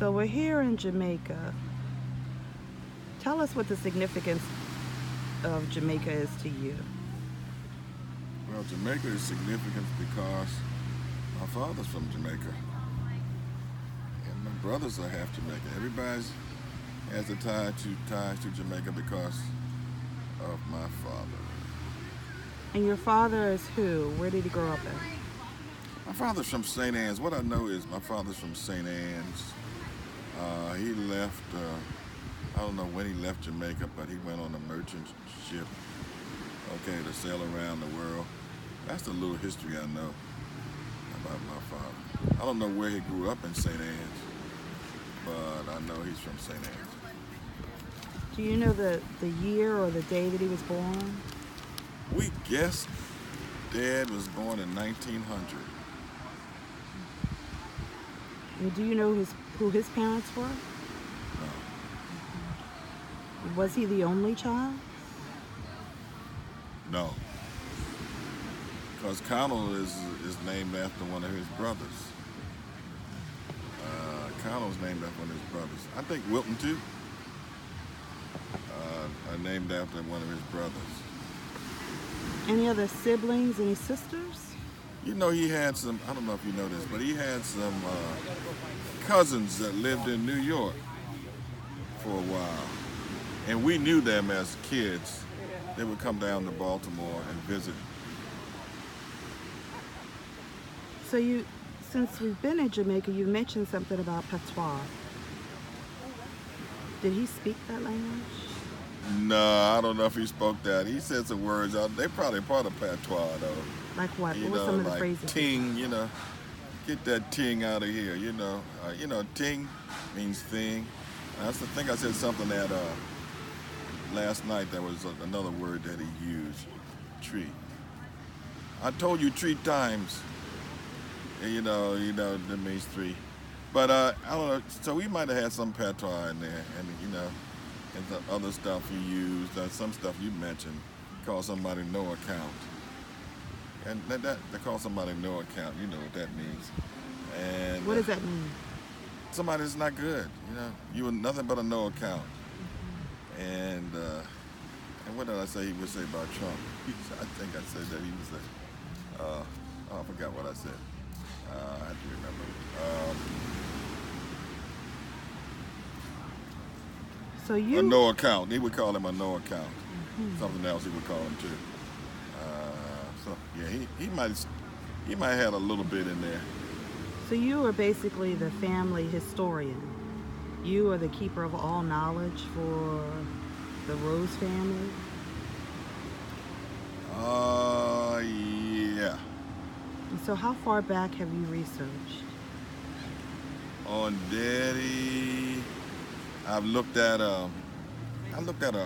So we're here in Jamaica. Tell us what the significance of Jamaica is to you. Well, Jamaica is significant because my father's from Jamaica, and my brothers are half Jamaican. Everybody has a ties to Jamaica because of my father. And your father is who? Where did he grow up in? My father's from St. Anne's. What I know is my father's from St. Anne's. He left. I don't know when he left Jamaica, but he went on a merchant ship, okay, to sail around the world. That's the little history I know about my father. I don't know where he grew up in St. Anne's, but I know he's from St. Anne's. Do you know the year or the day that he was born? We guess Dad was born in 1900. And do you know who his parents were? No, Was he the only child? no, because Connell is named after one of his brothers. Connell's named after one of his brothers. I think Wilton too. Are named after one of his brothers. Any other siblings? Any sisters? You know, he had some, I don't know if you know this, but he had some cousins that lived in New York for a while. And we knew them as kids. They would come down to Baltimore and visit. So since we've been in Jamaica, you mentioned something about patois. Did he speak that language? No, I don't know if he spoke that. He said some words. They probably part of patois, though. Like what? You What were know, some of the like phrases? ting, get that ting out of here, ting means thing. I think I said something that last night. There was another word that he used, tree. I told you 3 times. That means 3. But I don't know. So we might have had some patois in there, and the other stuff you used, some stuff you mentioned, call somebody no account. And that they call somebody no account, you know what that means. And What does that mean? somebody that's not good, you were nothing but a no account. And what did I say he would say about Trump? I think I said that he would say, I forgot what I said. I have to remember. So A no account. He would call him a no account. Something else he would call him too. So yeah, he might have had a little bit in there. So you are basically the family historian. You are the keeper of all knowledge for the Rose family. Yeah. And so how far back have you researched? On Daddy, I looked at an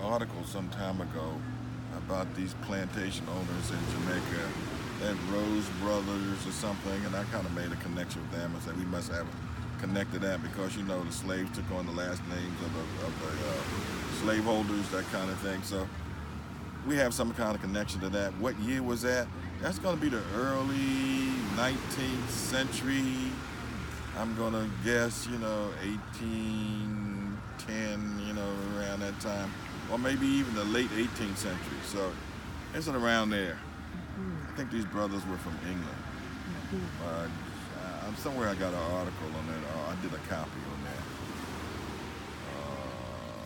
article some time ago about these plantation owners in Jamaica, that Rose Brothers or something, and I kind of made a connection with them. I said we must have connected that because the slaves took on the last names of the slaveholders, that kind of thing. So we have some kind of connection to that. What year was that? That's going to be the early 19th century. I'm going to guess, 1810, around that time. Or maybe even the late 18th century. So it's around there. I think these brothers were from England. I'm somewhere I got an article on that. I did a copy on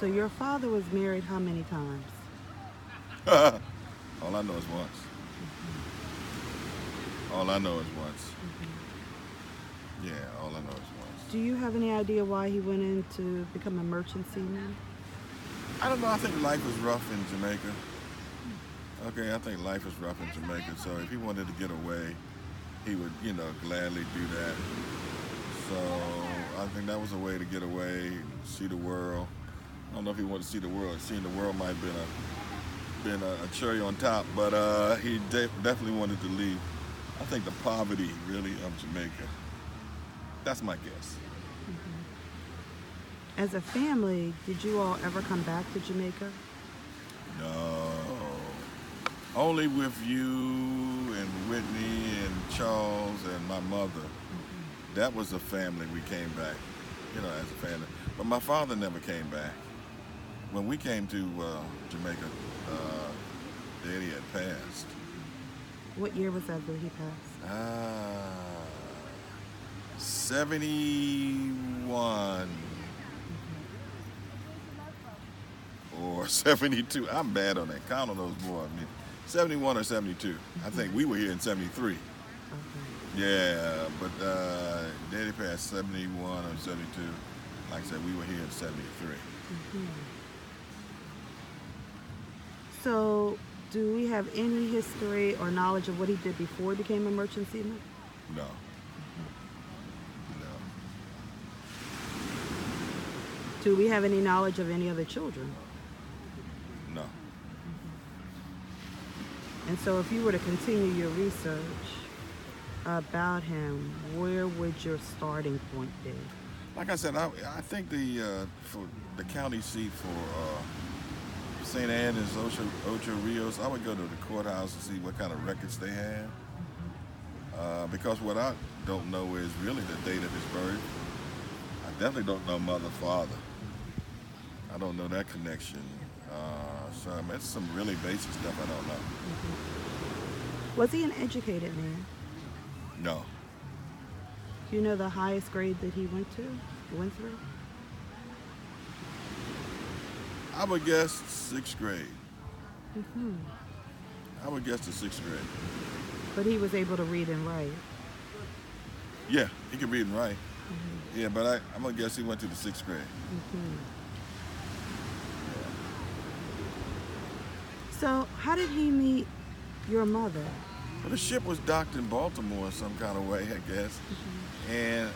So your father was married how many times? that. All I know is once. All I know is once. Yeah, all I know is once. Do you have any idea why he went in to become a merchant seaman? I don't know. I think life was rough in Jamaica. Okay, I think life is rough in Jamaica. So if he wanted to get away, he would, gladly do that. So I think that was a way to get away, see the world. I don't know if he wanted to see the world. Seeing the world might have been a cherry on top, but he definitely wanted to leave. I think the poverty, really, of Jamaica. That's my guess. As a family, did you all ever come back to Jamaica? No. Only with you and Whitney and Charles and my mother. That was the family we came back. as a family. But my father never came back. When we came to Jamaica, Daddy had passed. What year was that he passed? 71 or 72. I'm bad on that. Count on those boys. I mean, 71 or 72. I think we were here in 73. Okay. Yeah, but Daddy passed 71 or 72. Like I said, we were here in 73. So, do we have any history or knowledge of what he did before he became a merchant seaman? No. No. Do we have any knowledge of any other children? No. And so, if you were to continue your research about him, where would your starting point be? Like I said, I think for the county seat for St. Anne is Ocho Rios. I would go to the courthouse to see what kind of records they have. Because what I don't know is really the date of his birth. I definitely don't know mother, father. I don't know that connection. So I mean, it's some really basic stuff I don't know. Was he an educated man? No. Do you know the highest grade that he went through? I would guess 6th grade. I would guess the 6th grade. But he was able to read and write. Yeah, he could read and write. Yeah, but I'm going to guess he went to the 6th grade. So, how did he meet your mother? Well, the ship was docked in Baltimore in some kind of way, I guess. And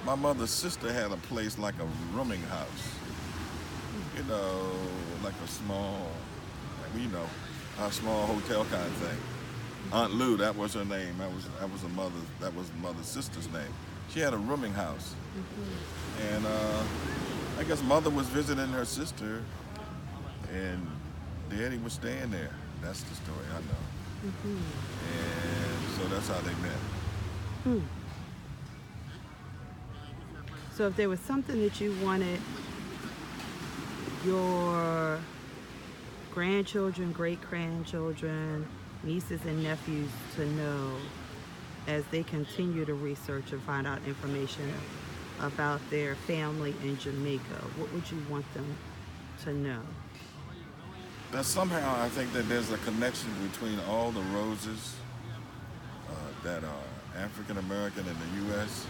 my mother's sister had a place like a rooming house. Like a small, a small hotel kind of thing. Aunt Lou, that was her name. That was mother's sister's name. She had a rooming house. And I guess mother was visiting her sister, and Daddy was staying there. That's the story I know. And so that's how they met. So if there was something that you wanted your grandchildren, great-grandchildren, nieces and nephews to know as they continue to research and find out information about their family in Jamaica, what would you want them to know? That somehow I think that there's a connection between all the Roses that are African American in the U.S.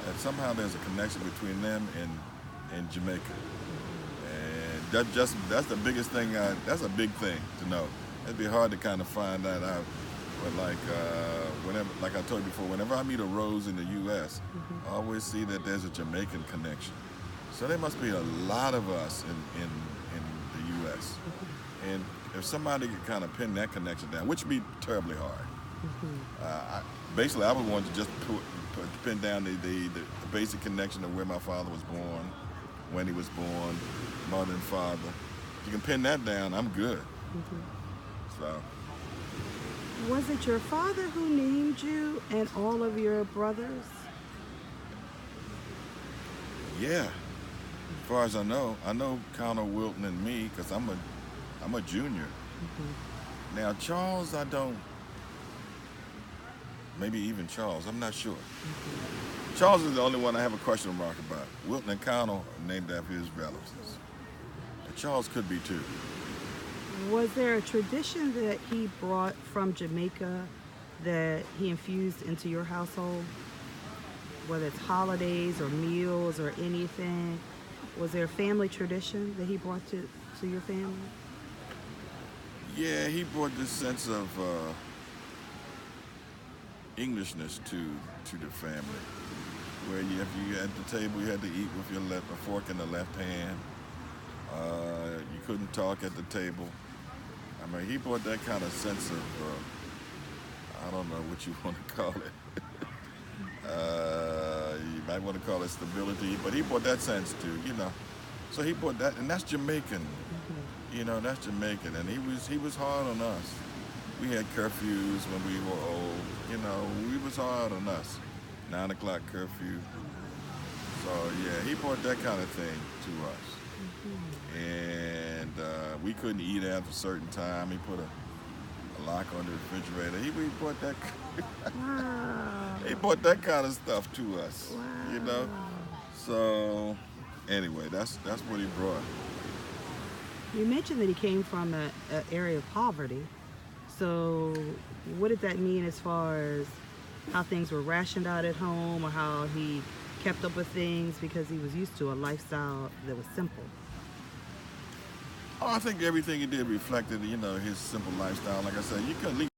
That somehow there's a connection between them and Jamaica. That's the biggest thing. That's a big thing to know. It'd be hard to kind of find that out. But like I told you before, whenever I meet a Rose in the U.S., I always see that there's a Jamaican connection. So there must be a lot of us in the U.S. And if somebody could kind of pin that connection down, which would be terribly hard. Basically, I would want to just pin down the basic connection of where my father was born, when he was born, mother and father. If you can pin that down, I'm good. So. Was it your father who named you and all of your brothers? Yeah. As far as I know Connor, Wilton, and me, because I'm a junior. Now Charles, I don't. Maybe even Charles, I'm not sure. Charles is the only one I have a question mark about. Wilton and Connor are named after his relatives. And Charles could be too. Was there a tradition that he brought from Jamaica that he infused into your household? Whether it's holidays or meals or anything, was there a family tradition that he brought to your family? Yeah, he brought this sense of Englishness to the family, where if you at the table, you had to eat with a fork in the left hand. You couldn't talk at the table. I mean, he brought that kind of sense of, I don't know what you want to call it. You might want to call it stability, but he brought that sense too, So he brought that, and that's Jamaican. That's Jamaican, and he was hard on us. We had curfews when we were old. We was hard on us. 9 o'clock curfew. So yeah, he brought that kind of thing to us, and we couldn't eat after a certain time. He put a lock on the refrigerator. He brought that. Wow. He brought that kind of stuff to us, you know. Wow. So anyway, that's what he brought. You mentioned that he came from an area of poverty. So, what did that mean as far as how things were rationed out at home or how he kept up with things because he was used to a lifestyle that was simple? Oh, I think everything he did reflected, his simple lifestyle. Like I said, you couldn't leave